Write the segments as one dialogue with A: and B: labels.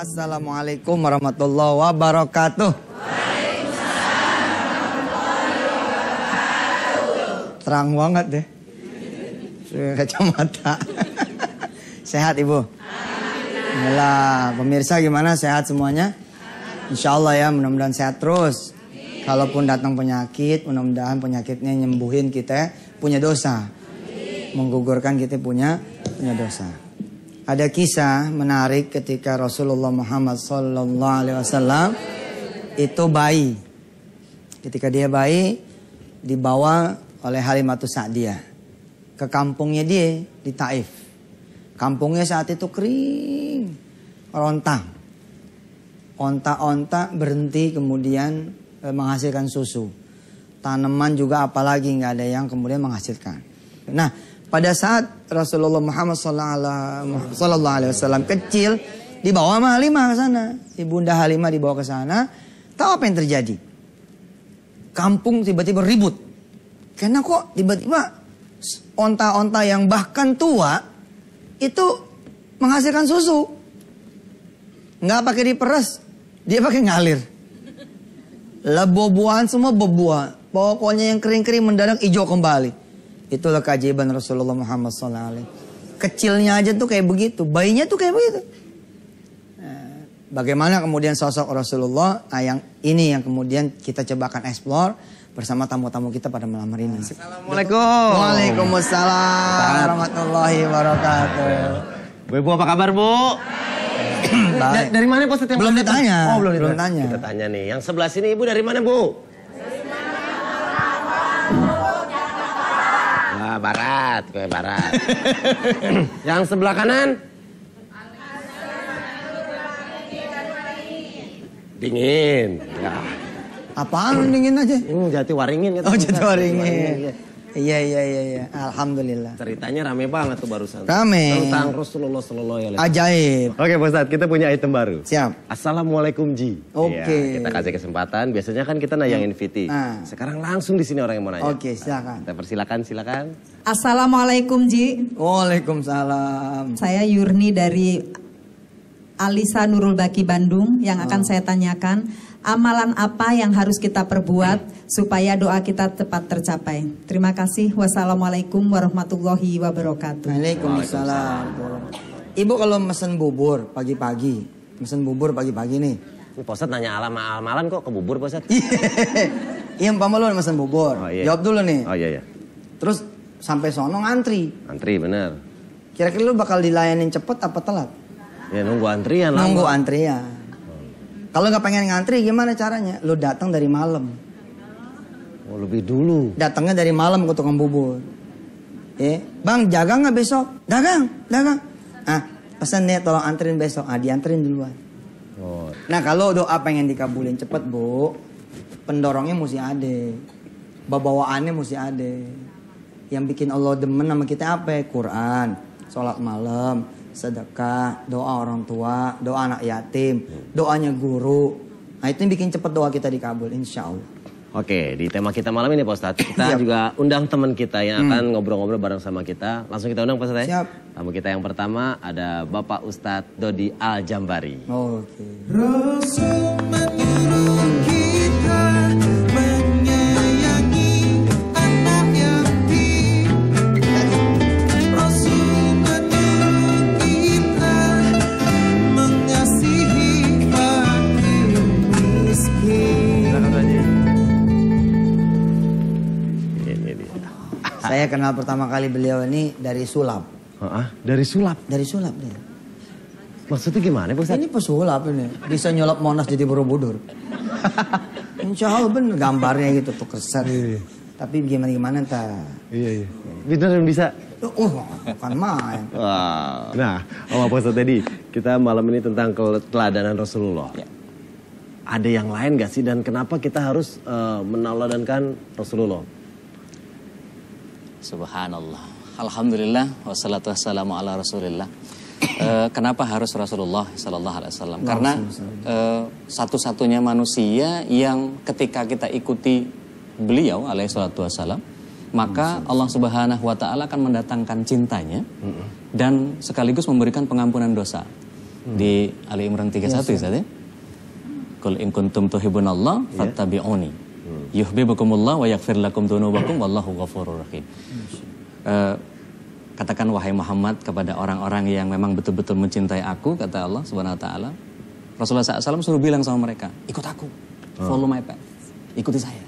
A: Assalamualaikum warahmatullahi wabarakatuh. Terang banget deh. Kacamata. Sehat Ibu? Alhamdulillah. Pemirsa gimana, sehat semuanya? Insya Allah ya, mudah-mudahan sehat terus. Kalaupun datang penyakit, mudah-mudahan penyakitnya nyembuhin kita punya dosa. Menggugurkan kita punya dosa. Ada kisah menarik ketika Rasulullah Muhammad SAW itu bayi. Ketika dia bayi, dibawa oleh Halimatus Sa'diyah ke kampungnya dia di Taif. Kampungnya saat itu kering, rontang. Onta-onta berhenti kemudian menghasilkan susu. Tanaman juga apalagi nggak ada yang kemudian menghasilkan. Nah, pada saat Rasulullah Muhammad SAW kecil, dibawa sama Halimah ke sana. Ibunda Halimah dibawa ke sana. Tahu apa yang terjadi? Kampung tiba-tiba ribut. Karena kok tiba-tiba onta-onta yang bahkan tua itu menghasilkan susu. Nggak pakai diperes, dia pakai ngalir. Lah buah-buahan semua berbuah. Pokoknya yang kering-kering mendadak hijau kembali. Itulah keajaiban Rasulullah Muhammad SAW. Kecilnya aja tuh kayak begitu. Bayinya tuh kayak begitu. Nah, bagaimana kemudian sosok Rasulullah? Nah, yang ini yang kemudian kita coba akan explore bersama tamu-tamu kita pada malam hari ini.
B: Assalamualaikum.
A: Waalaikumsalam warahmatullahi wabarakatuh.
B: Bu Ibu apa kabar Bu?
A: Baik.
B: Dari mana Pak Ustadz?
A: Belum ditanya.
B: Oh belum
A: ditanya.
B: Kita tanya nih. Yang sebelah sini Ibu dari mana Bu? Nah, barat, ke barat. Yang sebelah kanan? Dingin. Ya.
A: Apaan dingin aja?
B: Jatiwaringin.
A: Oh Jatiwaringin. Iya. Alhamdulillah.
B: Ceritanya rame banget tuh barusan.
A: Rame.
B: Tentang Rasulullah Sallallahu Alaihi Wasallam.
A: Ajaib.
B: Oke Pak Ustadz, kita punya item baru.
A: Siap.
B: Assalamualaikum Ji.
A: Oke.
B: Ya, kita kasih kesempatan. Biasanya kan kita nayangin VT.
A: Nah.
B: Sekarang langsung di sini orang yang mau nanya.
A: Oke, silakan.
B: Kita silakan.
C: Assalamualaikum Ji.
A: Waalaikumsalam.
C: Saya Yurni dari Alisa Nurul Baki Bandung yang akan saya tanyakan. Amalan apa yang harus kita perbuat supaya doa kita tepat tercapai? Terima kasih. Wassalamualaikum warahmatullahi wabarakatuh.
A: Waalaikumsalam. Ibu kalau mesen bubur pagi-pagi nih.
B: Ini Pak Ustadz nanya amalan kok ke bubur Pak Ustadz?
A: Iya, Pak Malu mesen bubur.
B: Oh, iya.
A: Jawab dulu nih.
B: Oh iya.
A: Terus sampai sono ngantri.
B: Antri bener.
A: Kira-kira lu bakal dilayanin cepet apa telat?
B: Ya nunggu antrian lah.
A: Nunggu antrian. Kalau nggak pengen ngantri gimana caranya? Lu datang dari malam.
B: Oh lebih dulu.
A: Datangnya dari malam ke tukang bubur. Bang dagang nggak besok? Dagang. Pesan nih tolong anterin besok. Dianterin duluan.
B: Oh.
A: Nah kalau doa pengen dikabulin cepet Bu, pendorongnya mesti ada, bawaannya mesti ada. Yang bikin Allah demen sama kita apa? Quran, sholat malam, sedekah, doa orang tua, doa anak yatim, doanya guru. Nah itu yang bikin cepet doa kita dikabul, insya Allah.
B: Oke, di tema kita malam ini Pak Ustadz, kita juga undang teman kita yang akan ngobrol-ngobrol bareng sama kita. Langsung kita undang Pak Ustadz ya?
A: Siap.
B: Tamu kita yang pertama ada Bapak Ustadz Dodi Al-Jambari.
A: Oke.
D: Rasul menyuruh kita menyayangi anak yatim. Rasul menyuruh kita mengasihi fakir miskin.
B: Ini dia.
A: Saya kenal pertama kali beliau ini dari sulap.
B: Dari sulap?
A: Dari sulap dia.
B: Maksudnya gimana Pak Ustadz?
A: Ini pesulap ini. Bisa nyulap Monas jadi Borobudur. Insya Allah bener gambarnya gitu tuh keset. Tapi gimana entah.
B: Iya. Beneran bisa?
A: Bukan main.
B: Wow. Nah, Pak Ustadz tadi kita malam ini tentang keteladanan Rasulullah.
E: Ya.
B: Ada yang lain gak sih dan kenapa kita harus meneladankan Rasulullah?
E: Subhanallah. Alhamdulillah wassalatu wassalamu ala Rasulillah. Kenapa harus Rasulullah sallallahu alaihi wasallam? Karena satu-satunya manusia yang ketika kita ikuti beliau alaihi salatu wassalam, maka Allah Subhanahu wa taala akan mendatangkan cintanya dan sekaligus memberikan pengampunan dosa. Di Ali Imran 31 Ustaz ya. Qul in kuntum tuhibbunallah fattabi'uni. Yuhibbukumullah wa yaghfir lakum dzunubakum wallahu ghafurur rahim. Katakan wahai Muhammad kepada orang-orang yang memang betul-betul mencintai aku, kata Allah Subhanahu wa taala. Rasulullah SAW suruh bilang sama mereka, ikut aku, follow my path, ikuti saya.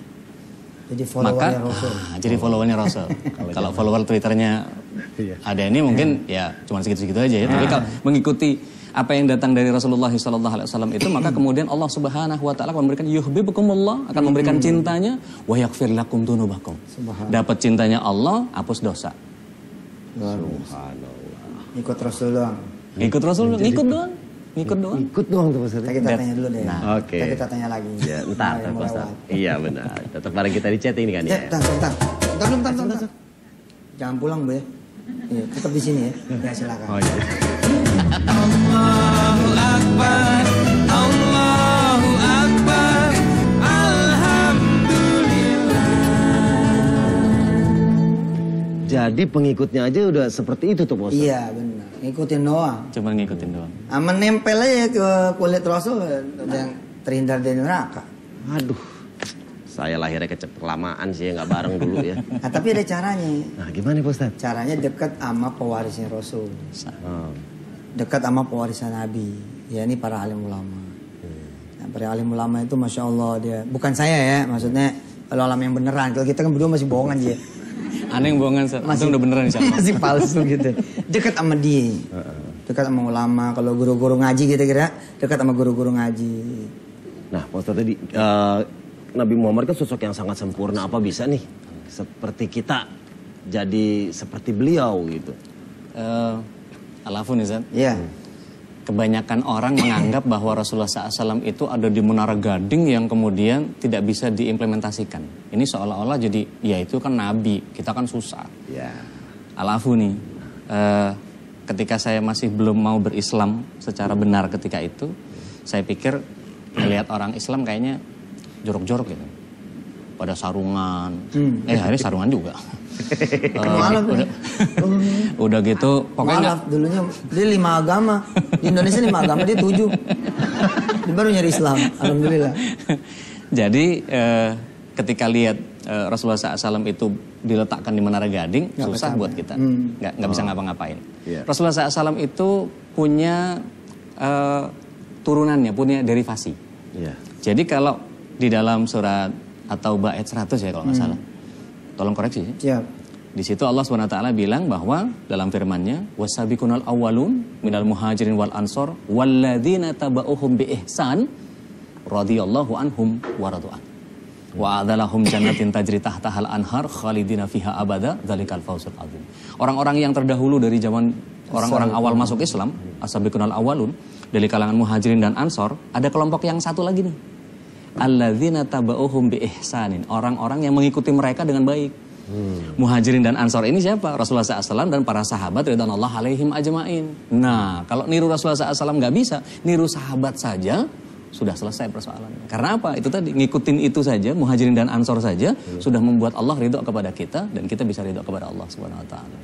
A: Jadi followernya Rasul.
E: Jadi followernya Rasul. Kalau follower Twitternya ada ini mungkin ya cuma segitu-segitu aja ya. Tapi kalau mengikuti apa yang datang dari Rasulullah SAW itu, maka kemudian Allah Subhanahu wa taala akan memberikan yuhibbukumullah, akan memberikan cintanya, wa yaghfir lakum dzunubakum. Dapat cintanya Allah, hapus dosa.
A: Subhanallah. Ikut Rasul doang.
E: Ikut Rasul, ngikut doang. Ngikut doang.
B: Ikut doang tuh Ustaz.
A: Kita tanya dulu deh.
B: Nah, oke.
A: Kita tanya lagi.
B: Ya, entar Pak Ustaz. Iya benar. Tetap bareng kita di chatting ini kan ya.
A: Bentar. Jangan pulang, Bu ya. Iya, tetap di sini ya. Ya silakan.
B: Oh iya.
D: Allahu Akbar, Allahu Akbar, Alhamdulillah.
B: Jadi pengikutnya aja udah seperti itu tuh Pak Ustaz.
A: Iya benar. Ngikutin doang.
E: Cuma ngikutin doang.
A: Menempel aja ke kulit Rasul yang terhindar dari neraka.
B: Aduh. Saya lahirnya kelamaan sih, nggak bareng dulu ya.
A: Nah, tapi ada caranya.
B: Nah, gimana Pak Ustaz?
A: Caranya dekat sama pewarisnya Rasul.
B: Oh.
A: Dekat sama pewarisan Nabi. Ya ini para alim ulama. Nah, para alim ulama itu Masya Allah dia. Bukan saya ya, maksudnya kalau alam yang beneran. Kalau kita kan berdua masih bohongan aja.
E: Aneh yang bohongan, masih udah beneran insya Allah.
A: Masih palsu gitu. Dekat sama dia. Dekat sama ulama. Kalau guru-guru ngaji gitu kira dekat sama guru-guru ngaji.
B: Nah Pak Ustaz tadi... Nabi Muhammad kan sosok yang sangat sempurna. Apa bisa nih seperti kita jadi seperti beliau gitu?
E: Alafun Ustaz.
A: Iya.
E: Kebanyakan orang menganggap bahwa Rasulullah SAW itu ada di Menara Gading yang kemudian tidak bisa diimplementasikan. Ini seolah-olah jadi, ya itu kan Nabi, kita kan susah.
B: Ya.
E: Alafu nih, ketika saya masih belum mau berislam secara benar ketika itu, saya pikir melihat orang Islam kayaknya jorok-jorok gitu. Pada sarungan. Hari sarungan juga. Udah gitu
A: pokoknya dulunya dia 5 agama. Di Indonesia 5 agama, dia 7. Dia baru nyari Islam. Alhamdulillah.
E: Jadi ketika lihat Rasulullah SAW itu diletakkan di Menara Gading, susah buat kita. Nggak bisa ngapa-ngapain.
B: Yeah.
E: Rasulullah SAW itu punya turunannya, punya derivasi.
B: Yeah.
E: Jadi kalau di dalam surat At-Taubah ayat 100 ya kalau nggak salah. Tolong koreksi.
A: Siap.
E: Di situ Allah SWT bilang bahwa dalam firman-Nya, wasabiqunal awwalun minal muhajirin wal ansor walladzina tabauhum bi ihsan radhiyallahu anhum wa radu'an. Wa adzalahum jannatin tajri tahtahal anhar khalidina fiha abada dzalikal fawzul adzim. Orang-orang yang terdahulu dari zaman orang-orang awal masuk Islam, asabiqunal awwalun, dari kalangan muhajirin dan ansor, ada kelompok yang satu lagi nih. Alladzina tabauhum bi ihsanin, orang-orang yang mengikuti mereka dengan baik. Muhajirin dan Ansor ini siapa? Rasulullah SAW dan para sahabat ridwanullah alaihim ajmain. Nah, kalau niru Rasulullah SAW nggak bisa, niru sahabat saja sudah selesai persoalannya. Karena apa? Itu tadi ngikutin itu saja, Muhajirin dan Ansor saja sudah membuat Allah ridho kepada kita dan kita bisa ridho kepada Allah Subhanahu Wa Taala.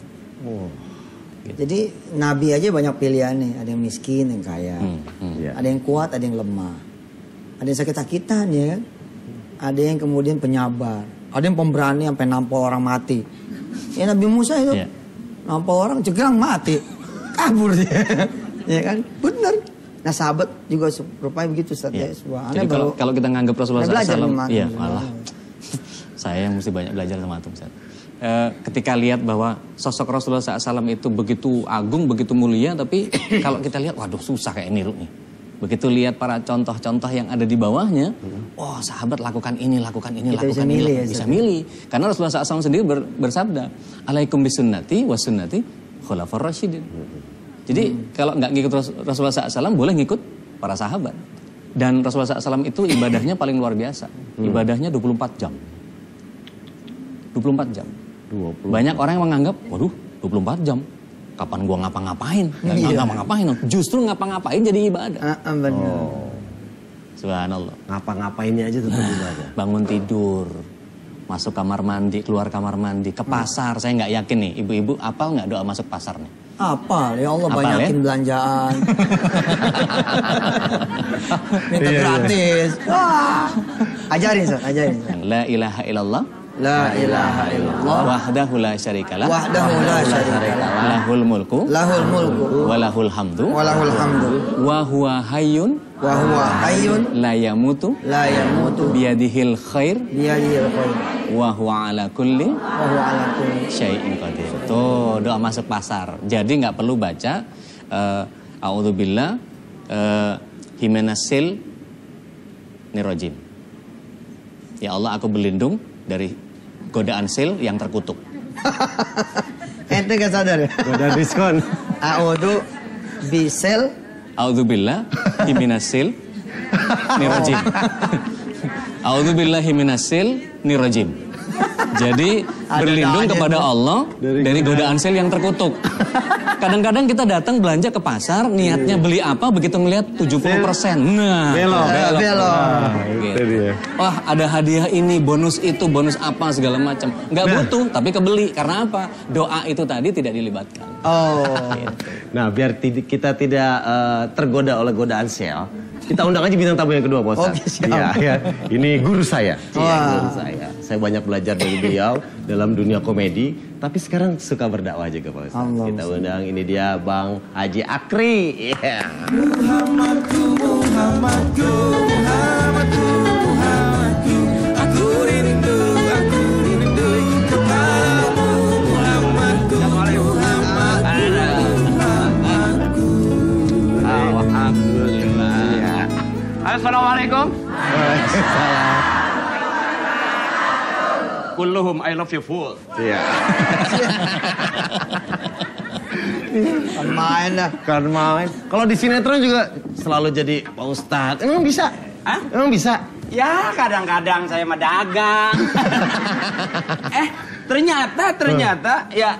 A: Gitu. Jadi Nabi aja banyak pilihan nih. Ada yang miskin, yang kaya. Ada yang kuat, ada yang lemah. Ada yang sakit-sakitan ya kan. Ada yang kemudian penyabar. Ada yang pemberani sampai nampol orang mati. Ya Nabi Musa itu nampol orang cegang mati. Kabur dia. Ya kan? Benar. Nah sahabat juga rupanya begitu Ustaz ya.
E: Jadi kalau kita nganggap Rasulullah SAW, iya malah saya yang mesti banyak belajar sama antum Ustaz. Ketika lihat bahwa sosok Rasulullah SAW itu begitu agung, begitu mulia, tapi kalau kita lihat, waduh susah kayak niru nih. Begitu lihat para contoh-contoh yang ada di bawahnya, oh sahabat lakukan ini, lakukan ini,
A: kita
E: lakukan
A: bisa
E: ini,
A: milih,
E: bisa milih. Karena Rasulullah SAW sendiri bersabda, alaikum bisunnati wa sunnati khulafar rasyidin. Jadi kalau nggak ngikut Rasulullah SAW boleh ngikut para sahabat. Dan Rasulullah SAW itu ibadahnya paling luar biasa. Ibadahnya 24 jam. 24 jam.
B: 24.
E: Banyak orang yang menganggap, waduh 24 jam. Kapan gua ngapa-ngapain? Nggak ngapa-ngapain. Justru ngapa-ngapain jadi ibadah.
A: Benar.
E: Subhanallah.
B: Ngapa-ngapainnya aja tetap ibadah.
E: Bangun tidur, masuk kamar mandi, keluar kamar mandi, ke pasar. Saya nggak yakin nih, ibu-ibu apal nggak doa masuk pasar nih?
A: Apa? Ya Allah,
E: Hafal,
A: banyakin
E: ya?
A: belanjaan. Minta gratis. Wah. Ajarin, Ustaz, ajarin.
E: La ilaha illallah
A: La ilaha illallah
E: wahdahu la syarikalah
A: wahdahu la syarikalah
E: lahul mulku
A: lahul mulku
E: wa lahul hamdu
A: walahul hamdu
E: wa huwa hayyun
A: wa huwa hayyun
E: la yamutu
A: la yamutu
E: biyadihil khair
A: biyadihil khair
E: wa huwa ala kulli
A: wa huwa ala kulli
E: syai'in qadir. Tuh, doa masuk pasar. Jadi nggak perlu baca a'udzubillah himenasil nirojim. Ya Allah, aku berlindung dari godaan sil yang terkutuk.
A: Ente gak sadar ya?
B: Udah diskon.
A: A'udzu bisel
E: A'udzubillah himinasil nirojim. A'udzubillah himinasil nirojim. Jadi berlindung kepada Allah dari godaan sel yang terkutuk. Kadang-kadang kita datang belanja ke pasar, niatnya beli apa, begitu ngelihat 70%. Nah,
B: belok.
E: Gitu. Wah, ada hadiah ini, bonus itu, bonus apa segala macam. Nggak butuh, tapi kebeli. Karena apa? Doa itu tadi tidak dilibatkan.
A: Oh.
B: Nah, biar kita tidak tergoda oleh godaan sel, kita undang aja bintang tamu yang kedua, Pak Ustaz.
A: Oke, siap.
B: Iya, ya. Ini guru saya.
A: Wah.
B: Guru saya. Saya banyak belajar dari beliau dalam dunia komedi, tapi sekarang suka berdakwah juga, Pak Ustaz.
A: Allah.
B: Kita undang, ini dia Bang Haji Akri. Iya.
D: Muhammadku, Muhammadku, Muhammadku, Muhammadku. Aku rindu kepadamu, Muhammadku, Muhammadku.
F: Alhamdulillah. Assalamualaikum. Kulluhum I love you full.
B: Iya.
A: Main dah.
B: Kan main. Kalau di sinetron juga selalu jadi Pak Ustadz. Emang bisa?
F: Hah?
B: Emang bisa?
F: Ya kadang-kadang saya mah dagang. ternyata ya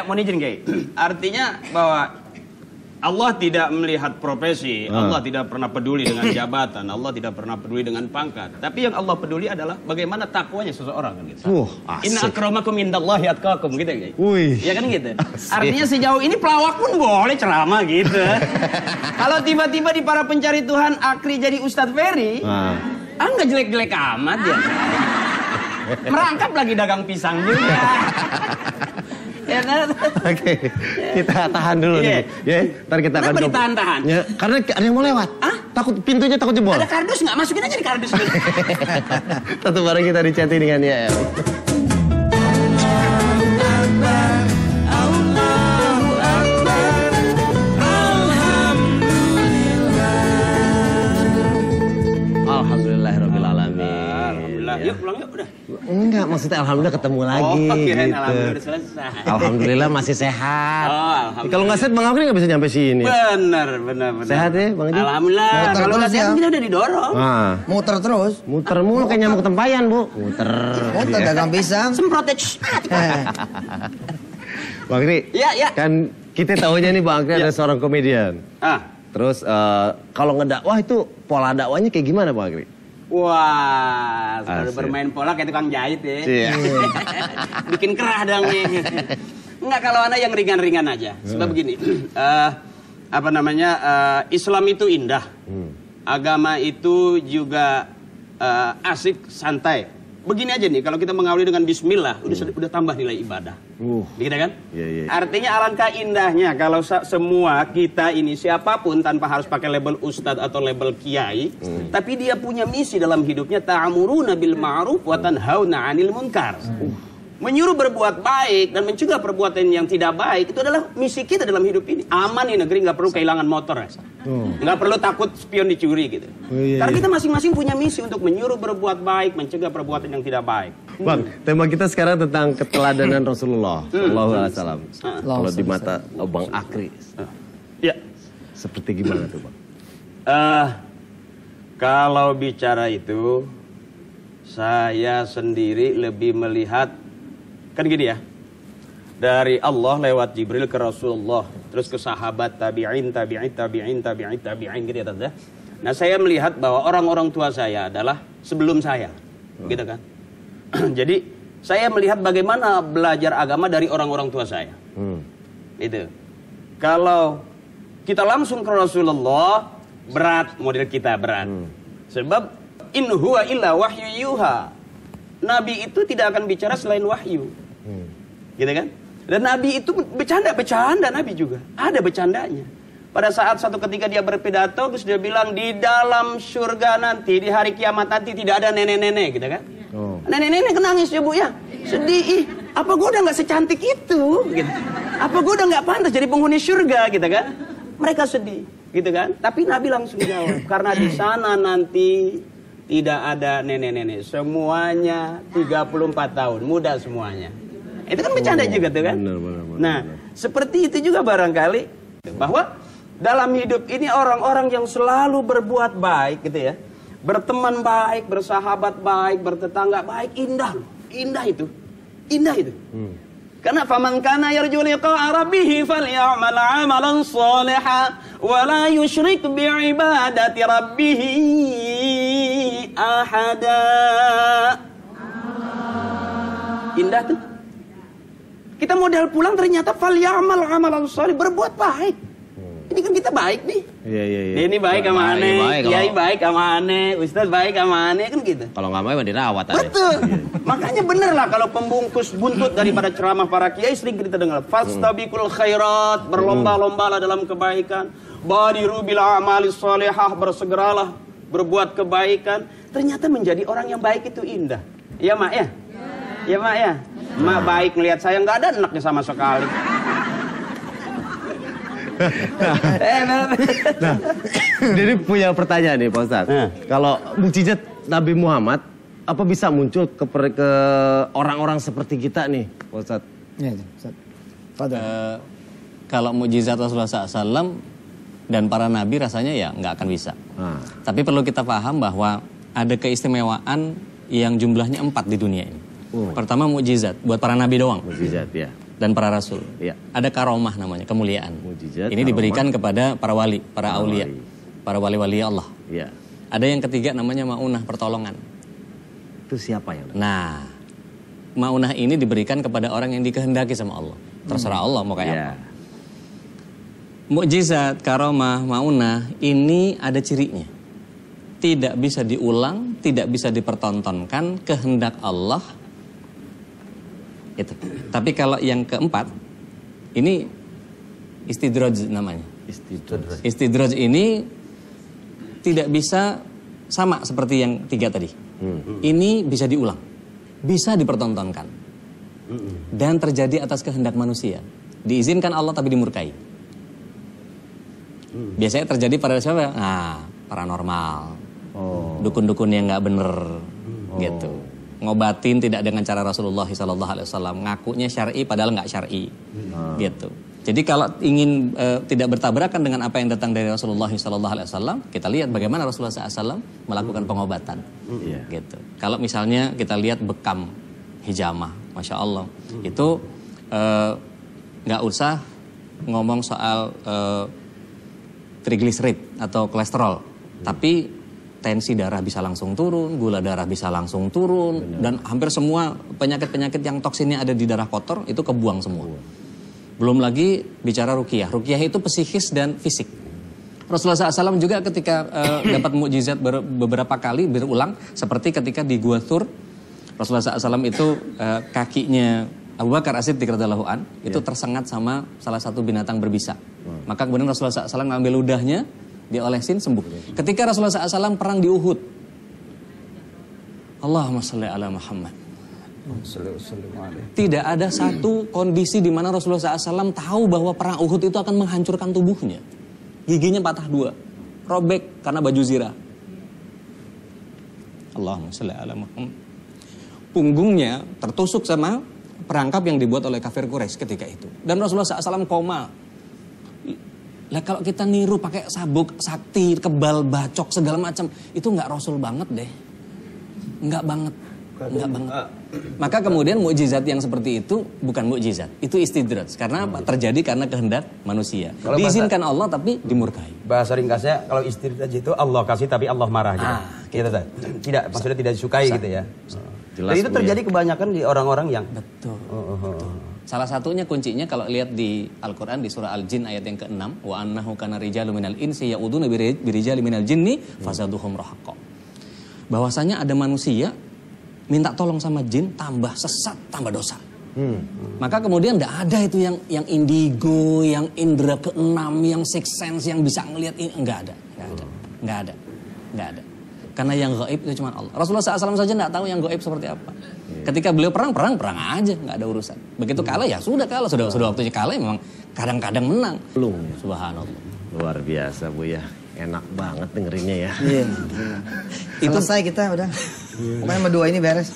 F: mau izin Kiai. Artinya bahwa Allah tidak melihat profesi, Allah tidak pernah peduli dengan jabatan, Allah tidak pernah peduli dengan pangkat. Tapi yang Allah peduli adalah bagaimana takwanya seseorang kan gitu.
B: Asik.
F: Inna akramakum indallahi atqakum gitu ya.
B: Wih.
F: Ya kan gitu. Artinya sejauh ini pelawak pun boleh ceramah gitu. Kalau tiba-tiba di Para Pencari Tuhan Akri jadi Ustadz Ferry, nggak jelek-jelek amat ya. Merangkap lagi dagang pisang juga. Ya,
B: Oke, kita tahan dulu nih. Ya, ntar kita akan
F: Kenapa ditahan-tahan?
B: Ya, karena ada yang mau lewat. Takut pintunya takut jebol.
F: Ada kardus nggak? Masukin aja di kardus.
B: Tentu bareng kita dicatin dengan ya.
D: Allahu Akbar,
B: Alhamdulillahirabbil alamin.
F: Alhamdulillah. Yuk pulang yuk udah.
B: Enggak, maksudnya alhamdulillah ketemu lagi.
F: Kirain
B: Gitu.
F: alhamdulillah udah selesai.
B: Alhamdulillah masih sehat.
F: Alhamdulillah.
B: Kalau nggak sehat Bang Akri nggak bisa nyampe sini.
F: Benar.
B: Sehat ya Bang Haji?
F: Alhamdulillah.
A: Muter
F: Kalau nggak
A: terus
F: sehat
A: ya.
F: kita udah didorong.
B: Nah,
A: Muter terus.
B: muter mulu kayak nyamuk tempayan, Bu. Muter.
A: Muter dagang pisang.
F: Semprot aja.
B: Bang Akri.
F: Ya.
B: Kan kita tahunya nih Bang Akri adalah seorang komedian. Terus kalau ngedakwah itu pola dakwahnya kayak gimana Bang Akri?
F: Wah, baru
B: Asik.
F: bermain pola kayak tukang jahit ya.
B: Iya.
F: Bikin kerah dong nih. Enggak, kalau anak yang ringan-ringan aja. Sebab begini, Islam itu indah. Agama itu juga asik, santai. Begini aja nih, kalau kita mengawali dengan bismillah, udah tambah nilai ibadah. Gitu kan?
B: Iya.
F: Artinya alangkah indahnya kalau semua kita ini siapapun tanpa harus pakai label ustadz atau label kiai, tapi dia punya misi dalam hidupnya, ta'muruna bil ma'ruf wa tanhauna 'anil munkar. Menyuruh berbuat baik dan mencegah perbuatan yang tidak baik, itu adalah misi kita dalam hidup ini. Aman nih negeri, nggak perlu kehilangan motor ya. Nggak perlu takut spion dicuri gitu. Karena kita masing-masing punya misi untuk menyuruh berbuat baik, mencegah perbuatan yang tidak baik.
B: Bang, tema kita sekarang tentang keteladanan Rasulullah Sallallahu Alaihi Wasallam. Kalau di mata Bang Akri,
F: Ya.
B: seperti gimana tuh Bang?
F: Kalau bicara itu, saya sendiri lebih melihat, kan gini ya, dari Allah lewat Jibril ke Rasulullah, terus ke sahabat, tabi'in gitu ya Tante. Nah, saya melihat bahwa orang-orang tua saya adalah sebelum saya, gitu kan. Jadi saya melihat bagaimana belajar agama dari orang-orang tua saya. Itu. Kalau kita langsung ke Rasulullah, berat, model kita berat. Sebab in huwa illa wahyu yuha. Nabi itu tidak akan bicara selain wahyu. Gitu kan? Dan Nabi itu bercanda Nabi juga. Ada bercandanya. Pada saat satu ketika dia berpidato, terus dia bilang di dalam surga nanti, di hari kiamat nanti tidak ada nenek-nenek, gitu kan? Nenek-nenek nangis ya Bu ya, sedih. Apa gue udah nggak secantik itu? Gitu. Apa gue udah nggak pantas jadi penghuni surga, gitu kan? Mereka sedih, gitu kan? Tapi Nabi langsung jawab, karena di sana nanti tidak ada nenek-nenek, semuanya 34 tahun, muda semuanya. Itu kan bercanda juga tuh kan? Nah, seperti itu juga barangkali bahwa dalam hidup ini orang-orang yang selalu berbuat baik gitu ya, berteman baik, bersahabat baik, bertetangga baik, indah loh, indah itu. Karena faman kana yarju liqa'a rabbih falyamal 'amalan shalihan wa la yusyrik bi'ibadati rabbih ahada. Indah tuh. Kita modal pulang ternyata falyamal 'amalan shalihan, berbuat baik. Ini kan kita baik nih. Iya. Ini baik sama aneh, Kiai baik sama aneh, Ustaz baik sama aneh, kan gitu.
B: Kalau nggak mau dirawat aja.
F: Betul. Makanya bener lah kalau pembungkus buntut daripada ceramah para kiai sering kita dengar. Fastabiqul khairat, berlomba-lombalah dalam kebaikan. Badiru bil a'mali shalihah, bersegeralah berbuat kebaikan. Ternyata menjadi orang yang baik itu indah. Iya Mak ya? Iya Mak ya? Mak baik melihat saya, nggak ada enaknya sama sekali.
B: Nah, jadi punya pertanyaan nih Pak Ustadz. Kalau mukjizat Nabi Muhammad, apa bisa muncul ke orang-orang seperti kita nih Pak Ustadz?
A: Ya, Ustaz.
E: Kalau mukjizat Rasulullah SAW dan para nabi rasanya ya nggak akan bisa. Tapi perlu kita paham bahwa ada keistimewaan yang jumlahnya 4 di dunia ini. Pertama mukjizat buat para nabi doang.
B: Mukjizat ya.
E: Dan para rasul.
B: Ya.
E: Ada karomah namanya, kemuliaan.
B: Mujizat,
E: ini diberikan kepada para wali, para aulia, para wali-wali Allah.
B: Ya.
E: Ada yang ketiga namanya maunah, pertolongan.
B: Itu siapa yang?
E: Nah, maunah ini diberikan kepada orang yang dikehendaki sama Allah. Terserah Allah mau kayak apa. Mukjizat, karomah, maunah ini ada cirinya. Tidak bisa diulang, tidak bisa dipertontonkan, kehendak Allah. Itu. Tapi kalau yang keempat, ini istidraj namanya. Istidraj ini tidak bisa sama seperti yang 3 tadi. Ini bisa diulang, bisa dipertontonkan, dan terjadi atas kehendak manusia. Diizinkan Allah tapi dimurkai. Biasanya terjadi pada siapa? Nah, paranormal, dukun-dukun yang nggak bener, gitu. Ngobatin tidak dengan cara Rasulullah SAW, ngakunya syar'i padahal nggak syar'i, gitu. Jadi kalau ingin tidak bertabrakan dengan apa yang datang dari Rasulullah SAW, kita lihat bagaimana Rasulullah SAW melakukan pengobatan, gitu. Kalau misalnya kita lihat bekam hijamah, masya Allah, itu nggak usah ngomong soal trigliserid atau kolesterol, tapi tensi darah bisa langsung turun, gula darah bisa langsung turun, dan hampir semua penyakit-penyakit yang toksinnya ada di darah kotor itu kebuang semua. Belum lagi bicara ruqyah. Ruqyah itu psikis dan fisik. Rasulullah SAW juga ketika dapat mukjizat beberapa kali berulang, seperti ketika di Gua Thur, Rasulullah SAW itu kakinya Abu Bakar As-Siddiq radhiyallahu an itu tersengat sama salah satu binatang berbisa. Maka kemudian Rasulullah SAW ngambil ludahnya, diolesin, sembuh. Ketika Rasulullah SAW perang di Uhud, Allahumma sholli ala Muhammad, tidak ada satu kondisi di mana Rasulullah SAW tahu bahwa perang Uhud itu akan menghancurkan tubuhnya. Giginya patah 2, robek karena baju zirah. Allahumma sholli ala Muhammad. Punggungnya tertusuk sama perangkap yang dibuat oleh kafir Quraisy ketika itu. Dan Rasulullah SAW koma. Lah kalau kita niru pakai sabuk sakti, kebal, bacok, segala macam, itu nggak Rasul banget deh. Nggak banget. Maka kemudian mukjizat yang seperti itu bukan mukjizat, itu istidraj. Karena apa? Terjadi karena kehendak manusia.
F: Kalau
E: diizinkan Allah tapi dimurkai.
F: Bahasa ringkasnya kalau istidraj itu Allah kasih tapi Allah marah gitu. Gitu. Tidak, maksudnya tidak disukai gitu ya.
B: Jelas,
F: dan itu terjadi kebanyakan di orang-orang yang
E: betul. Salah satunya kuncinya kalau lihat di Al-Quran di surah Al-Jin ayat yang ke-6, wa annahu kana rijalu minal insi ya'uduna birijali minal jinni fazaduhum rahaqa. Bahwasanya ada manusia minta tolong sama jin, tambah sesat, tambah dosa. Maka kemudian tidak ada itu yang indigo, yang indera keenam, yang sixth sense, yang bisa ngelihat ini, enggak ada. Karena yang gaib itu cuma Allah. Rasulullah SAW saja tidak tahu yang gaib seperti apa. Ketika beliau perang aja, nggak ada urusan. Begitu kalah ya sudah kalah, sudah waktunya kalah, memang kadang-kadang menang.
B: Belum.
E: Subhanallah.
B: Luar biasa Bu ya, enak banget dengerinnya ya.
A: Iya. Itu selesai kita udah. Pokoknya berdua ini beres.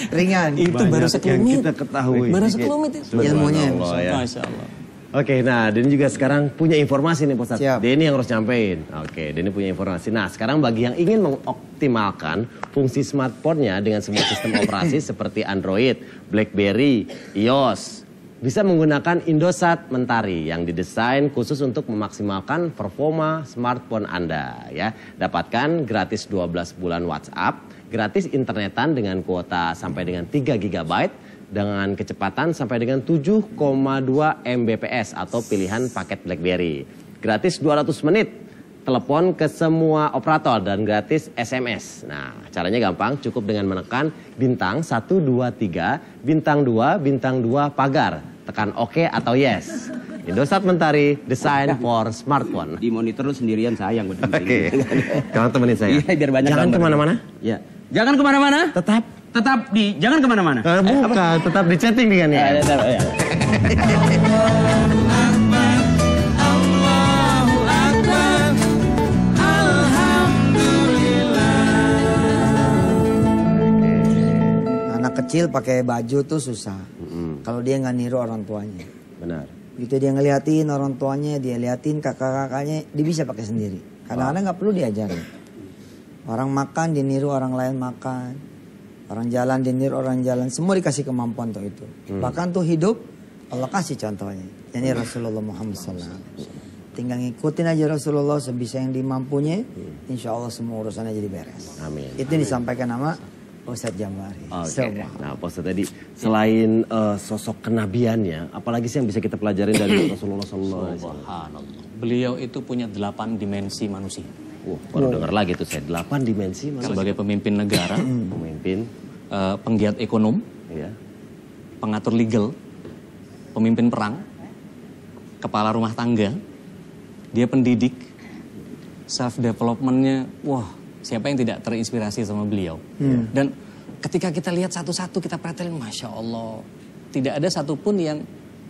A: Ringan.
E: Itu baru
B: Banyak
E: sekelumit.
B: yang kita ketahui.
E: Baru sekelumit itu.
A: Ilmunya.
B: Subhanallah, ya.
E: Masya Allah.
B: Oke, nah Denny juga sekarang punya informasi nih Pak Ustadz.
A: Siap.
B: Denny yang harus nyampein. Oke, Denny punya informasi. Nah, sekarang bagi yang ingin mengoptimalkan fungsi smartphone-nya dengan semua sistem operasi seperti Android, BlackBerry, iOS, bisa menggunakan Indosat Mentari yang didesain khusus untuk memaksimalkan performa smartphone Anda ya. Dapatkan gratis 12 bulan WhatsApp, gratis internetan dengan kuota sampai dengan 3 GB dengan kecepatan sampai dengan 7,2 Mbps atau pilihan paket BlackBerry. Gratis 200 menit telepon ke semua operator dan gratis SMS. Nah, caranya gampang, cukup dengan menekan bintang 123, bintang 2 pagar. Tekan OK atau yes. Indosat Mentari, design for smartphone.
F: Di monitor lu sendirian sayang gue.
B: Oke, jangan temenin saya.
F: Iya, biar banyak
B: Jangan
F: gambar.
B: kemana-mana.
F: Ya. Jangan kemana-mana.
B: Tetap
F: Jangan kemana-mana.
B: bukan, tetap di chatting dengan ya.
D: Allahu Akbar, Alhamdulillah.
A: Anak kecil pakai baju tuh susah. Kalau dia nggak niru orang tuanya.
B: Benar.
A: Gitu dia ngeliatin orang tuanya, dia liatin kakak-kakaknya, dia bisa pakai sendiri. Kadang-kadang nggak perlu diajarin. Orang makan dia niru orang lain makan. Orang jalan dia niru orang jalan. Semua dikasih kemampuan untuk itu. Bahkan tuh hidup Allah kasih contohnya. Jadi Rasulullah Muhammad SAW. Tinggal ngikutin aja Rasulullah sebisa yang dimampunya. Insya Allah semua urusannya jadi beres.
B: Amin.
A: Itu disampaikan nama Ustadz Jambari.
B: Oke. Nah, Pak Ustadz tadi selain sosok kenabiannya, apalagi sih yang bisa kita pelajarin dari Rasulullah SAW?
E: Subhanallah. Beliau itu punya 8 dimensi manusia.
B: Baru dengar lagi tuh saya 8 dimensi manusia.
E: Sebagai pemimpin negara,
B: Pemimpin,
E: penggiat ekonom,
B: ya.
E: pengatur legal, pemimpin perang, kepala rumah tangga, dia pendidik, self developmentnya, wah siapa yang tidak terinspirasi sama beliau. Dan ketika kita lihat satu-satu kita perhatiin, masya Allah, tidak ada satupun yang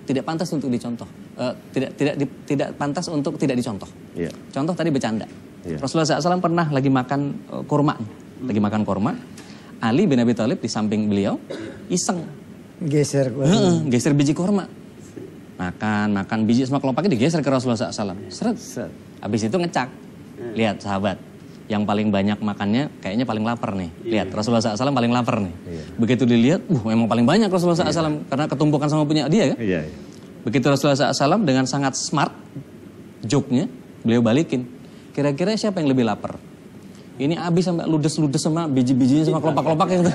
E: tidak pantas untuk dicontoh, tidak pantas untuk tidak dicontoh.
B: Iya.
E: Contoh tadi bercanda.
B: Iya.
E: Rasulullah SAW pernah lagi makan kurma, Ali bin Abi Thalib di samping beliau iseng.
A: Geser.
E: Geser biji kurma. Makan biji sama kelopaknya digeser ke Rasulullah SAW. Seret. Habis itu ngecak. Lihat sahabat, yang paling banyak makannya kayaknya paling lapar nih. Lihat Rasulullah SAW paling lapar nih. Begitu dilihat, memang paling banyak Rasulullah SAW karena ketumpukan sama punya dia kan.
B: Iya.
E: Begitu Rasulullah SAW dengan sangat smart joke-nya, beliau balikin. Kira-kira siapa yang lebih lapar? Ini habis sampai ludes-ludes sama biji-bijinya sama kelopak-kelopaknya.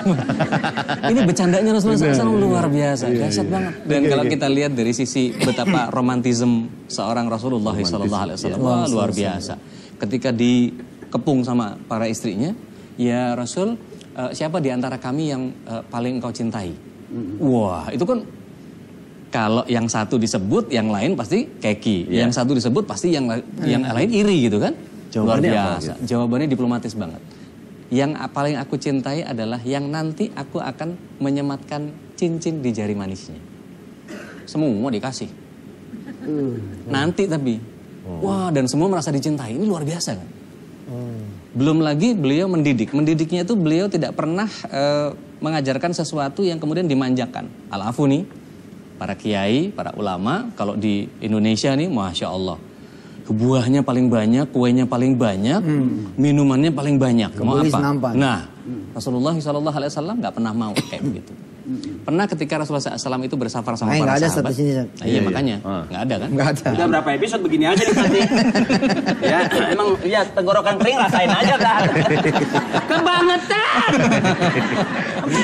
E: Ini bercandanya Rasulullah SAW luar biasa, dahsyat banget. Dan kalau kita lihat dari sisi betapa romantisme seorang Rasulullah SAW, wah luar biasa. Ketika dikepung sama para istrinya, ya Rasul, siapa di antara kami yang paling engkau cintai? Wah, itu kan kalau yang satu disebut, yang lain pasti keki. Yang satu disebut pasti yang lain iri gitu kan. Luar biasa. Jawabannya diplomatis banget. Yang paling aku cintai adalah yang nanti aku akan menyematkan cincin di jari manisnya. Semua dikasih. Nanti tapi. Wah, dan semua merasa dicintai. Ini luar biasa kan. Belum lagi beliau mendidik. Mendidiknya itu beliau tidak pernah mengajarkan sesuatu yang kemudian dimanjakan. Al-Afuni, para kiai, para ulama, kalau di Indonesia nih, Masya Allah. Buahnya paling banyak, kuenya paling banyak, minumannya paling banyak. Mau apa?
A: Nampan.
E: Nah, Rasulullah SAW nggak pernah mau kayak begitu. Pernah ketika Rasulullah SAW itu bersafar sama para
A: nggak ada
E: sahabat.
A: satu sini.
E: Iya, makanya nggak ada kan?
A: Nggak ada.
F: Udah berapa episode begini aja nih berarti. Ya, emang ya tenggorokan kering rasain aja dah. Kebangetan.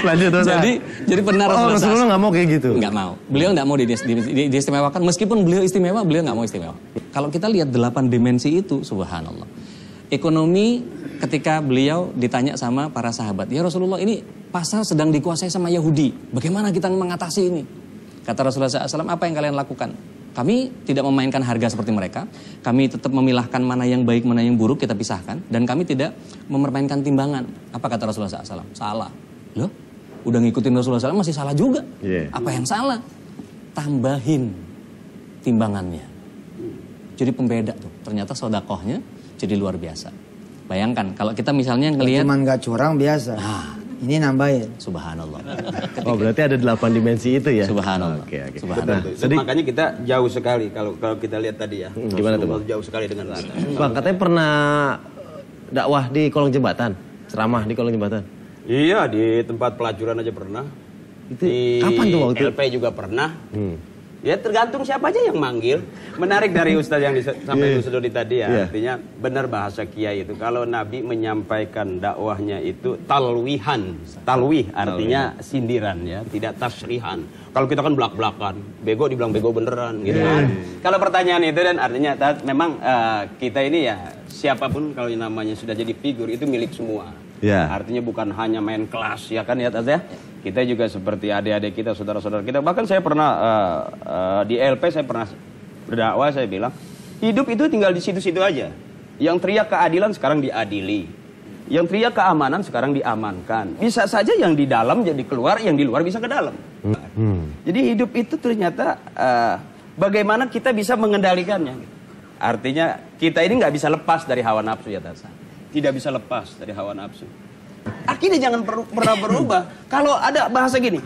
B: Lanjut Ustaz.
E: Jadi benar
B: Rasulullah nggak mau kayak gitu.
E: Nggak mau. Beliau nggak mau diistimewakan. Meskipun beliau istimewa, beliau nggak mau istimewa. Kalau kita lihat 8 dimensi itu, subhanallah. Ekonomi, ketika beliau ditanya sama para sahabat, ya Rasulullah, ini pasar sedang dikuasai sama Yahudi. Bagaimana kita mengatasi ini? Kata Rasulullah SAW, apa yang kalian lakukan? Kami tidak memainkan harga seperti mereka. Kami tetap memilahkan mana yang baik, mana yang buruk, kita pisahkan. Dan kami tidak mempermainkan timbangan. Apa kata Rasulullah SAW? Salah. Loh, udah ngikutin Rasulullah SAW masih salah juga. Apa yang salah? Tambahin timbangannya. Jadi pembeda tuh. Ternyata sodakohnya jadi luar biasa. Bayangkan kalau kita misalnya ngelihat
A: cuman gak curang biasa. Ini nambahin.
E: Subhanallah.
B: Oh, berarti ada 8 dimensi itu ya?
E: Subhanallah.
B: Oke.
E: Subhanallah.
F: Jadi makanya kita jauh sekali kalau kita lihat tadi ya.
B: Gimana tuh, Bang?
F: Jauh sekali dengan Rasul.
B: Bang, katanya pernah dakwah di kolong jembatan, ceramah di kolong jembatan.
F: Iya, di tempat pelacuran aja pernah.
B: Itu
F: Di
B: kapan tuh waktu?
F: LP juga pernah. Ya tergantung siapa aja yang manggil. Menarik dari Ustadz yang disampaikan Ustadz Dodi tadi ya. Artinya benar bahasa kiai itu. Kalau Nabi menyampaikan dakwahnya itu talwihan. Talwih artinya sindiran ya. Tidak tasrihan. Kalau kita kan belak-belakan. Bego dibilang bego beneran gitu kan. Kalau pertanyaan itu dan artinya memang kita ini ya siapapun kalau yang namanya sudah jadi figur itu milik semua. Artinya bukan hanya main kelas ya kan ya Taz ya. Kita juga seperti adik-adik kita, saudara-saudara kita. Bahkan saya pernah di LP saya pernah berdakwah, saya bilang hidup itu tinggal di situ-situ aja. Yang teriak keadilan sekarang diadili. Yang teriak keamanan sekarang diamankan. Bisa saja yang di dalam jadi keluar, yang di luar bisa ke dalam. Jadi hidup itu ternyata bagaimana kita bisa mengendalikannya. Artinya kita ini nggak bisa lepas dari hawa nafsu ya Taz. Tidak bisa lepas dari hawa nafsu. Akhirnya jangan pernah berubah. Kalau ada bahasa gini,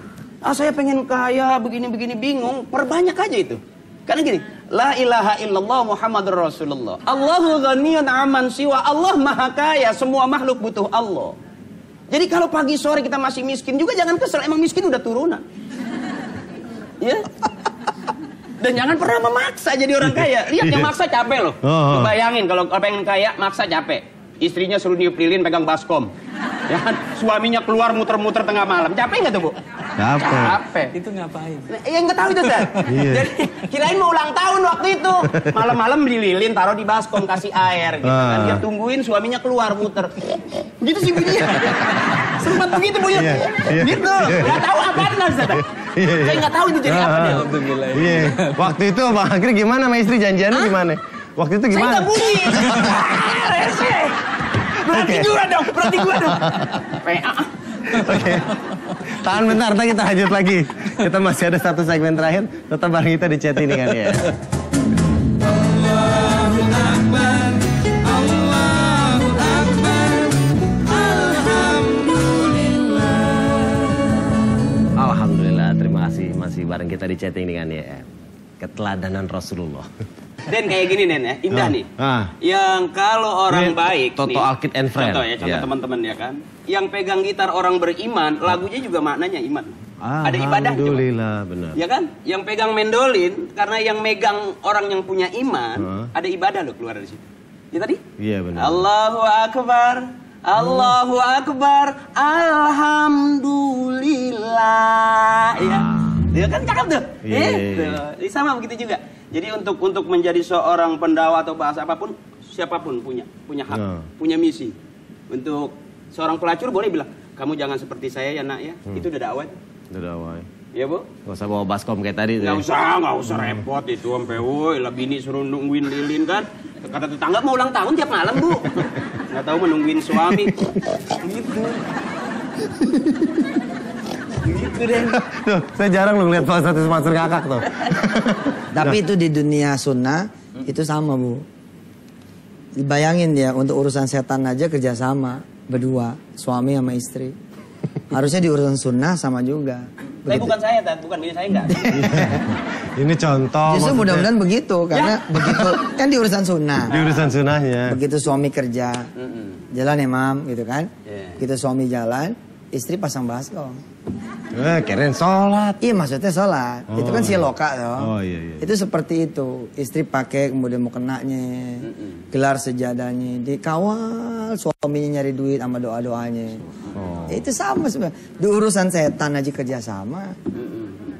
F: saya pengen kaya, begini-begini bingung, perbanyak aja itu. Karena gini, la ilaha illallah Muhammadur Rasulullah. Allahu ghaniyun aman siwa. Allah maha kaya, semua makhluk butuh Allah. Jadi kalau pagi sore kita masih miskin juga jangan kesel, emang miskin udah turunan. Ya. Dan jangan pernah memaksa jadi orang kaya. Lihat yang maksa capek loh. Bayangin kalau pengen kaya maksa capek. Istrinya suruh niup lilin pegang baskom. Ya kan? Suaminya keluar muter-muter tengah malam. Capek nggak tuh, Bu? Capek.
E: Itu ngapain?
F: Ya nggak tahu itu, Zat. Jadi kirain mau ulang tahun waktu itu. Malam-malam beli lilin, taruh di baskom, kasih air. Gitu kan. Dia tungguin suaminya keluar muter. Begitu sih bunyinya. Sempat begitu bunyinya. Gitu. Nggak tahu apaan, Zat. Saya nggak tahu itu jadi apa dia.
B: Waktu itu Bang Akri gimana sama istri, janjiannya gimana? Waktu itu gimana?
F: Saya nggak bunyi. Berarti gua dong.
B: Oke. Tahan bentar, nanti kita lanjut lagi. Kita masih ada satu segmen terakhir. Tetap bareng kita di chat ini kan ya.
D: Allahu Akbar, Allahu Akbar, Alhamdulillah.
B: Alhamdulillah, terima kasih masih bareng kita di chatting dengan ya. Keteladanan Rasulullah.
F: Den kayak gini Den ya, indah nih. Yang kalau orang baik
B: Toto
F: nih,
B: Alkit and Friend.
F: contoh ya, contoh teman-teman ya kan. Yang pegang gitar orang beriman, lagunya juga maknanya iman. Ada ibadah.
B: Alhamdulillah, benar.
F: Ya kan? Yang pegang mendolin, karena yang megang orang yang punya iman, ada ibadah loh keluar dari situ. Ya tadi?
B: Iya benar.
F: Allahu Akbar, Allahu Akbar, Alhamdulillah. Ya kan cakep tuh. Gitu. Sama begitu juga. Jadi untuk menjadi seorang pendakwah atau bahasa apapun, siapapun punya hak, punya misi. Untuk seorang pelacur boleh bilang, kamu jangan seperti saya ya nak ya. Itu udah dakwah.
B: Udah dakwah.
F: Iya Bu?
B: Gak usah bawa baskom kayak tadi.
F: Gak usah repot itu sampai woi lah bini suruh nungguin lilin kan. Kata tetangga mau ulang tahun tiap malam Bu. Gak tahu menungguin suami. Gitu. Gitu deh.
B: Tuh, saya jarang loh ngeliat salah satu sponsor kakak tuh.
A: Tapi itu di dunia sunnah itu sama Bu. Bayangin ya untuk urusan setan aja kerjasama berdua suami sama istri. Harusnya di urusan sunnah sama juga.
F: Tapi bukan saya, bukan ini saya enggak.
B: Ini contoh.
A: Justru mudah-mudahan begitu karena begitu kan di urusan sunnah.
B: Di urusan sunnahnya.
A: Begitu suami kerja, jalan imam gitu kan. Begitu suami jalan, istri pasang baskom.
B: Keren sholat.
A: Iya maksudnya sholat. Itu kan siloka toh.
B: Oh iya.
A: Itu seperti itu. Istri pakai kemudian mau kenanya, gelar sejadahnya, dikawal suaminya nyari duit sama doa-doanya. Itu sama sebenarnya. Di urusan setan aja kerjasama.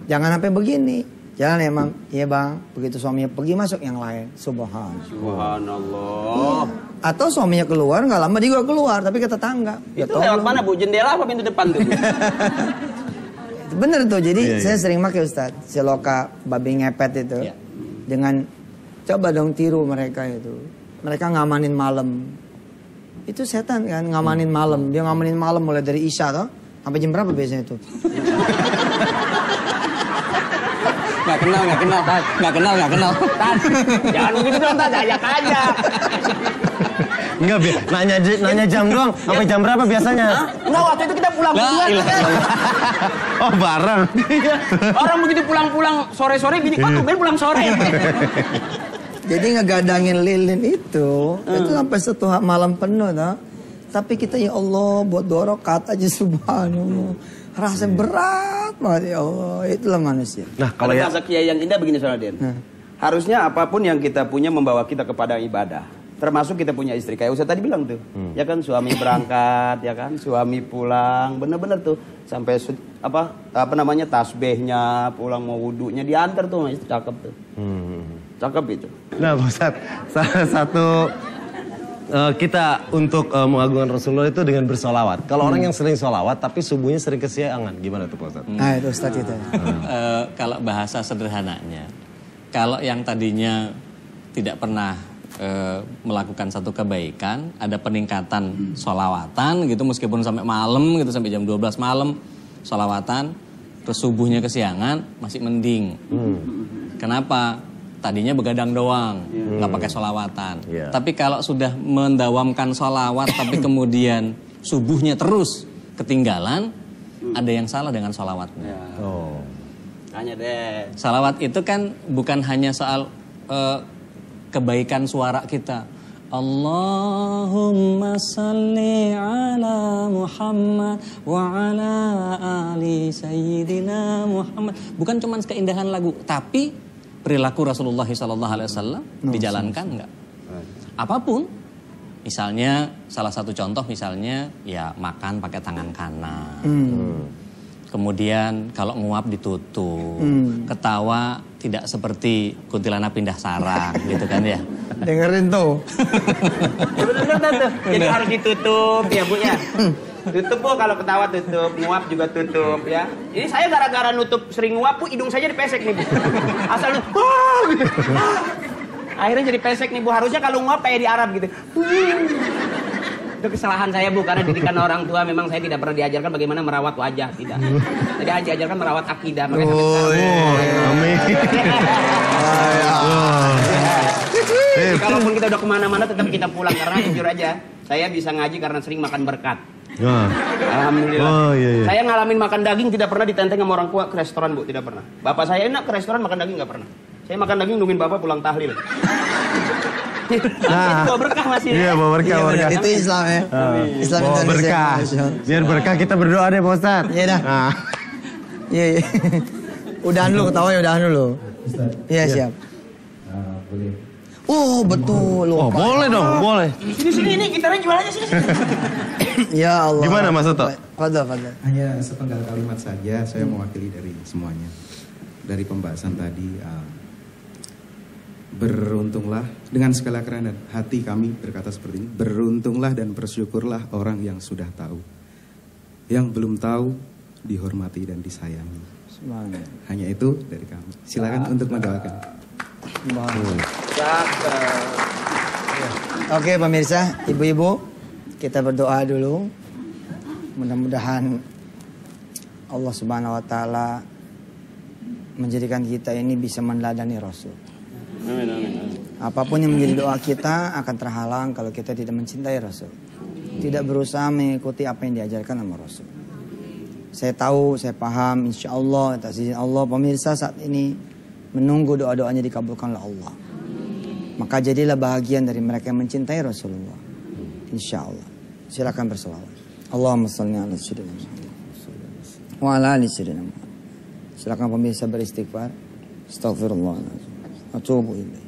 A: Jangan sampai begini. Jangan emang, iya bang, begitu suaminya pergi masuk yang lain.
F: Subhanallah.
A: Atau suaminya keluar, nggak lama dia juga keluar, tapi ke tetangga.
F: Itu lewat mana Bu? Jendela apa pintu depan tuh?
A: Bener tuh, jadi saya sering pakai Ustadz. Seloka babi ngepet itu. Dengan, coba dong tiru mereka itu. Mereka ngamanin malam. Itu setan kan, ngamanin malam. Dia ngamanin malam mulai dari Isya toh. Sampai jam berapa biasanya itu?
E: Nggak kenal.
F: Jangan begitu dong, ajak aja.
B: Enggak, nanya jam doang. Sampai jam berapa biasanya?
F: Enggak, waktu itu kita pulang berdua.
B: Oh, bareng.
F: Orang begitu pulang-pulang sore-sore, bini kok tumben pulang sore.
A: Jadi ngegadangin lilin itu sampai 1 malam penuh toh. Tapi kita ya Allah buat 2 rakaat aja subhanallah. Rasa berat banget ya Allah. Itulah manusia.
B: Nah, kalau ya
F: Kiai yang indah begini Saudara Den. Harusnya apapun yang kita punya membawa kita kepada ibadah. Termasuk kita punya istri. Kayak Ustaz tadi bilang tuh. Ya kan suami berangkat, ya kan suami pulang. Bener-bener tuh sampai apa namanya tasbihnya, pulang mau wudunya diantar tuh. Itu cakep tuh. Cakep itu.
B: Nah, Pak Ustadz, salah satu kita untuk mengagungkan Rasulullah itu dengan bersolawat. Kalau orang yang sering solawat tapi subuhnya sering kesiangan, gimana tuh Pak Ustadz?
A: Nah itu Ustadz itu.
E: Kalau bahasa sederhananya, kalau yang tadinya tidak pernah melakukan satu kebaikan, ada peningkatan solawatan gitu meskipun sampai malam gitu, sampai jam 12 malam solawatan, terus subuhnya kesiangan, masih mending. Kenapa? Tadinya begadang doang, nggak pakai solawatan. Tapi kalau sudah mendawamkan solawat, tapi kemudian subuhnya terus ketinggalan, ada yang salah dengan solawatnya.
F: Tanya deh.
E: Salawat itu kan bukan hanya soal kebaikan suara kita. Allahumma salli ala Muhammad wa ala ali sayyidina Muhammad. Bukan cuma keindahan lagu, tapi perilaku Rasulullah SAW dijalankan enggak? Apapun, misalnya salah satu contoh misalnya ya makan pakai tangan kanan. Kemudian kalau nguap ditutup, ketawa tidak seperti kuntilanak pindah sarang gitu kan ya.
A: Dengerin tuh.
F: Jadi harus ditutup ya Bu ya. Tutup Bu, kalau ketawa tutup, nguap juga tutup ya. Ini saya gara-gara nutup sering nguap Bu, hidung saya jadi pesek nih Bu. Asal gitu. Akhirnya jadi pesek nih Bu, harusnya kalau nguap kayak di Arab gitu. Itu kesalahan saya Bu, karena didikan orang tua memang saya tidak pernah diajarkan bagaimana merawat wajah, tidak. Jadi diajarkan merawat akidah.
B: Amin.
F: Jadi, kalaupun kita udah kemana-mana tetap kita pulang, karena jujur aja saya bisa ngaji karena sering makan berkat. Alhamdulillah. Saya ngalamin makan daging tidak pernah ditenteng sama orang tua ke restoran Bu, tidak pernah. Bapak saya enak ke restoran makan daging nggak pernah. Saya makan daging nungguin bapak pulang tahlil. Itu bawa berkah masih.
B: Iya, bawa berkah.
A: Itu Islam ya. Islam
B: bawa
A: Indonesia.
B: Berkah. Biar berkah kita berdoa deh Pak Ustadz.
A: Iya dah. Iya. Udahan dulu, ketawa ya udahan dulu. Iya siap.
G: Boleh.
A: Oh betul.
B: Oh boleh dong, boleh.
F: Sini ini gitarnya jual aja sini.
A: Ya Allah.
B: Gimana Mas Toto?
A: Fadal.
G: Hanya sepenggal kalimat saja, saya mewakili dari semuanya. Dari pembahasan tadi, beruntunglah dengan segala kerendahan hati kami berkata seperti ini. Beruntunglah dan bersyukurlah orang yang sudah tahu. Yang belum tahu dihormati dan disayangi. Hanya itu dari kami. Silakan untuk mendoakan.
A: Oke pemirsa, ibu-ibu, kita berdoa dulu. Mudah-mudahan Allah Subhanahu wa taala menjadikan kita ini bisa meneladani Rasul. Apapun yang menjadi doa kita akan terhalang kalau kita tidak mencintai Rasul. Tidak berusaha mengikuti apa yang diajarkan sama Rasul. Saya tahu, saya paham, insya Allah, atas izin Allah, pemirsa saat ini menunggu doa-doanya dikabulkan oleh Allah. Maka jadilah bahagian dari mereka yang mencintai Rasulullah. Insya Allah. Silakan berselawat. Allahumma salli ala sayyidina Muhammad wa ala ali sayyidina Muhammad. Silakan pemirsa beristighfar. Astaghfirullahaladzim. Atubu ilaih.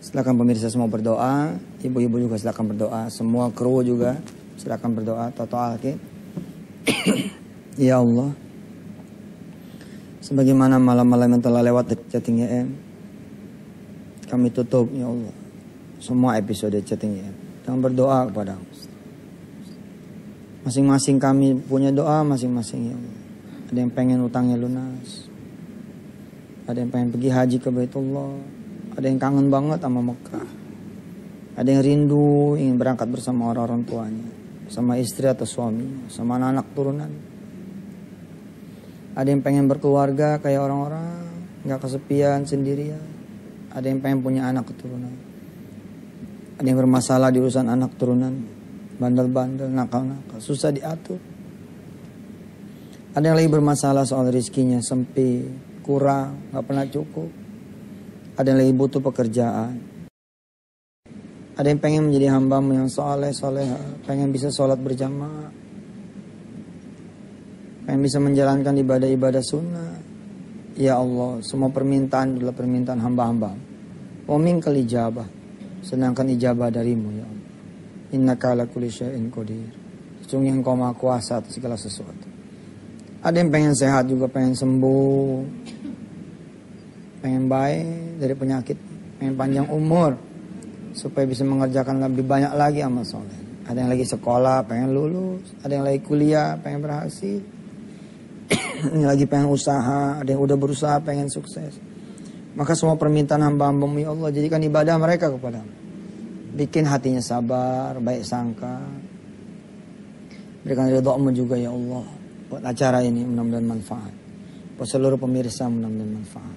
A: Silakan pemirsa semua berdoa. Ibu-ibu juga silakan berdoa. Semua kru juga silakan berdoa. Toto Alki. Ya Allah, sebagaimana malam-malam yang telah lewat chatting YM, kami tutup ya Allah semua episode chatting YM dengan berdoa kepada Allah. Masing-masing kami punya doa masing-masing ya Allah. Ada yang pengen utangnya lunas, ada yang pengen pergi haji ke Baitullah, ada yang kangen banget sama Mekah, ada yang rindu ingin berangkat bersama orang-orang tuanya, sama istri atau suami, sama anak-anak turunan. Ada yang pengen berkeluarga kayak orang-orang, nggak kesepian sendirian. Ada yang pengen punya anak keturunan. Ada yang bermasalah di urusan anak turunan, bandel-bandel, nakal-nakal, susah diatur. Ada yang lagi bermasalah soal rezekinya sempit, kurang, nggak pernah cukup. Ada yang lagi butuh pekerjaan. Ada yang pengen menjadi hambamu yang soleh, pengen bisa sholat berjamaah. Pengen bisa menjalankan ibadah-ibadah sunnah. Ya Allah, semua permintaan adalah permintaan hamba-hamba. Wa minkal ijabah, sedangkan ijabah darimu ya Allah. Innaka ala kulli syai'in qadir. Sesungguhnya Engkau Maha Kuasa atas segala sesuatu. Ada yang pengen sehat juga, pengen sembuh, pengen baik dari penyakit, pengen panjang umur supaya bisa mengerjakan lebih banyak lagi amal soleh. Ada yang lagi sekolah, pengen lulus. Ada yang lagi kuliah, pengen berhasil. Ini lagi pengen usaha, ada yang udah berusaha pengen sukses. Maka semua permintaan hamba-hambamu ya Allah, jadikan ibadah mereka kepadamu. Bikin hatinya sabar, baik sangka. Berikan ridha-Mu juga ya Allah buat acara ini, mudah-mudahan manfaat. Buat seluruh pemirsa mudah-mudahan manfaat.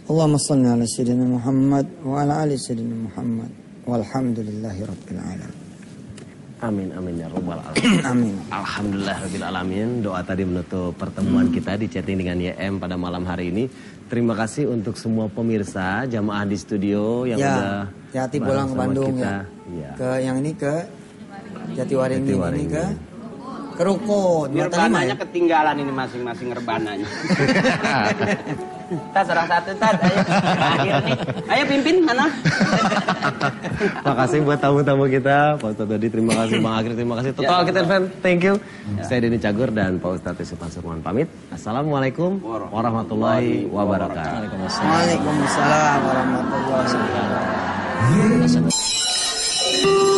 A: Allahumma shalli ala sayyidina Muhammad wa ala ali sayyidina Muhammad walhamdulillahi rabbil alamin.
B: Amin amin ya rabbal alamin.
A: Amin.
B: Alhamdulillah rabbil alamin. Doa tadi menutup pertemuan kita di chatting dengan YM pada malam hari ini. Terima kasih untuk semua pemirsa jamaah di studio yang udah
A: hati pulang ke Bandung
B: kita.
A: Ya. Ke yang ini ke Jatiwaringin ini ke Ruko.
F: Nirbananya ketinggalan ini masing-masing rebananya. Tad, orang satu Tad, ayo. Akhir nih. Ayo pimpin mana?
B: Makasih buat tamu-tamu kita, Pak Ustadz Dodi, terima kasih, Bang Agri, terima kasih. Total kita fan, thank you. Saya Denny Cagur dan Pak Ustadz Yusuf Pasuruan pamit. Assalamualaikum warahmatullahi wabarakatuh.
A: Waalaikumsalam warahmatullahi wabarakatuh.